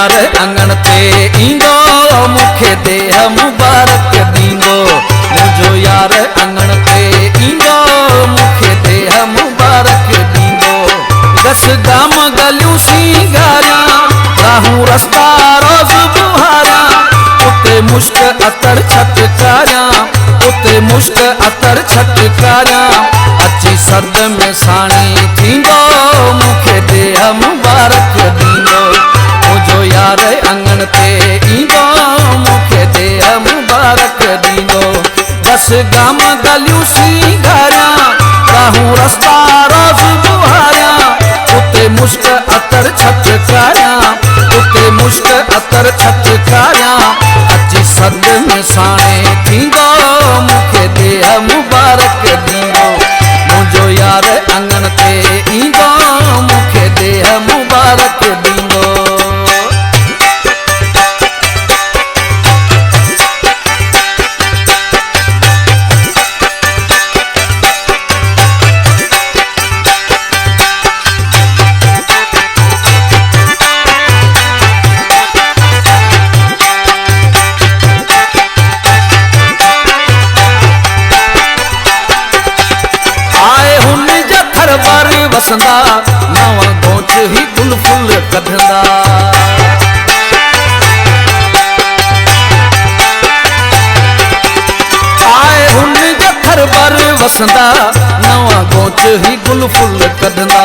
यार अंगण ते ईंदो मूंखे देह मुबारक ॾींदो। मुंहिंजो यार अंगण ते ईंदो मूंखे देह मुबारक ॾींदो। दस गाम गलियूं सींगारियां राहूं रस्ता रोज़ बुहारियां। उते मुश्क अतर छटकारियां उते मुश्क अतर छटकारियां। अची सद में साणी थींदो मूंखे देह मुबारक ॾींदो। मुंहिंजो यार अंगण ते ईंदो मूंखे देह मुबारक ॾींदो। दस गाम गलियूं सींगारियां राहूं रस्ता रोज़ बुहारियां। उते मुश्क अतर छटकारियां उते मुश्क अतर छटकारियां। अची सद में साणे थींदो मूंखे देह मुबारक ॾींदो। मुंहिंजो यार अंगण ते ईंदो मूंखे देह मुबारक ॾींदो। वसंदा नवा गोच ही गुल फुल कढंदा। आए हुन जा घर बर वसंदा नवा गोच ही गुल फुल कढंदा।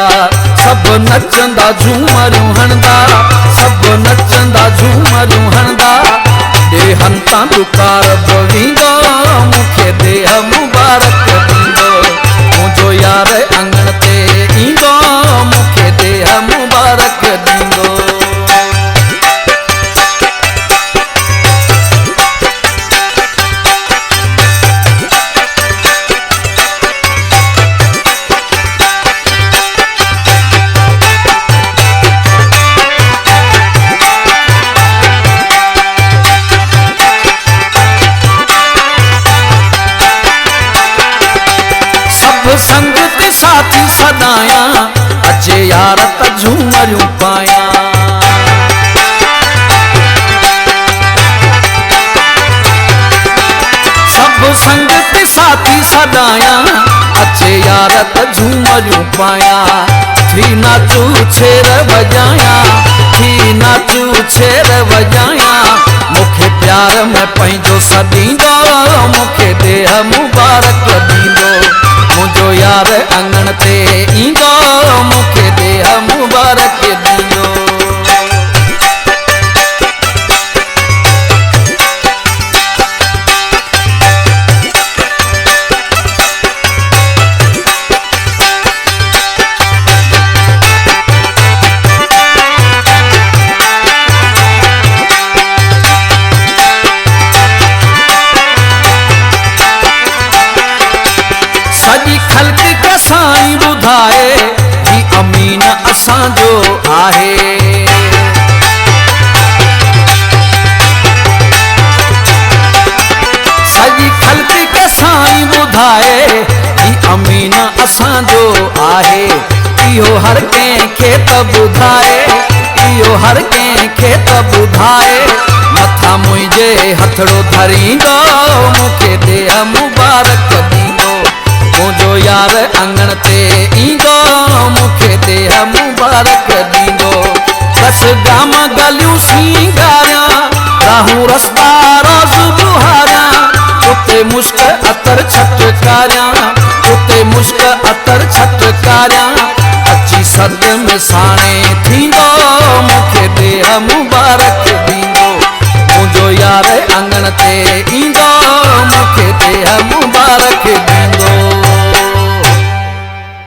सब नचंदा झूमरियूं हणंदा सब नचंदा झूमरियूं हणंदा। दे हंता दुकार बवींदो मूंखे देह मुबारक ॾींदो। मुंहिंजो यार अंगण ते ईंदो मूंखे देह मुबारक ॾींदो। संगत साथी सदाया अचे यार त झूमरियूं पाया। सब संगत साथी सदाया अचे यार त झूमरियूं पाया। थी नाचू छेर बजाया थी नाचू छेर बजाया। मूंखे प्यार में पंहिंजो सॾींदो मूंखे देह मुबारक ॾींदो। मुंहिंजो यार अंगण ते ईंदो मूंखे देह मुबारक ॾींदो। सॼी ख़ल्क़ खे साईं ॿुधाए ही अमीन असांजो आहे। सॼी ख़ल्क़ खे साईं ॿुधाए ही अमीन असांजो आहे। इहो हर कंहिंखे त ॿुधाए इहो हर कंहिंखे त ॿुधाए। मथां मुंहिंजे हथड़ो धरींदो मूंखे देह मुबारक ॾींदो। मुंहिंजो यार अंगण ते ईंदो मूंखे देह मुबारक ॾींदो। दस गाम गलियूं सींगारियां राहूं रस्ता रोज़ बुहारियां। उते मुश्क अतर छटकारियां उते मुश्क अतर छटकारियां। अची सद में साणे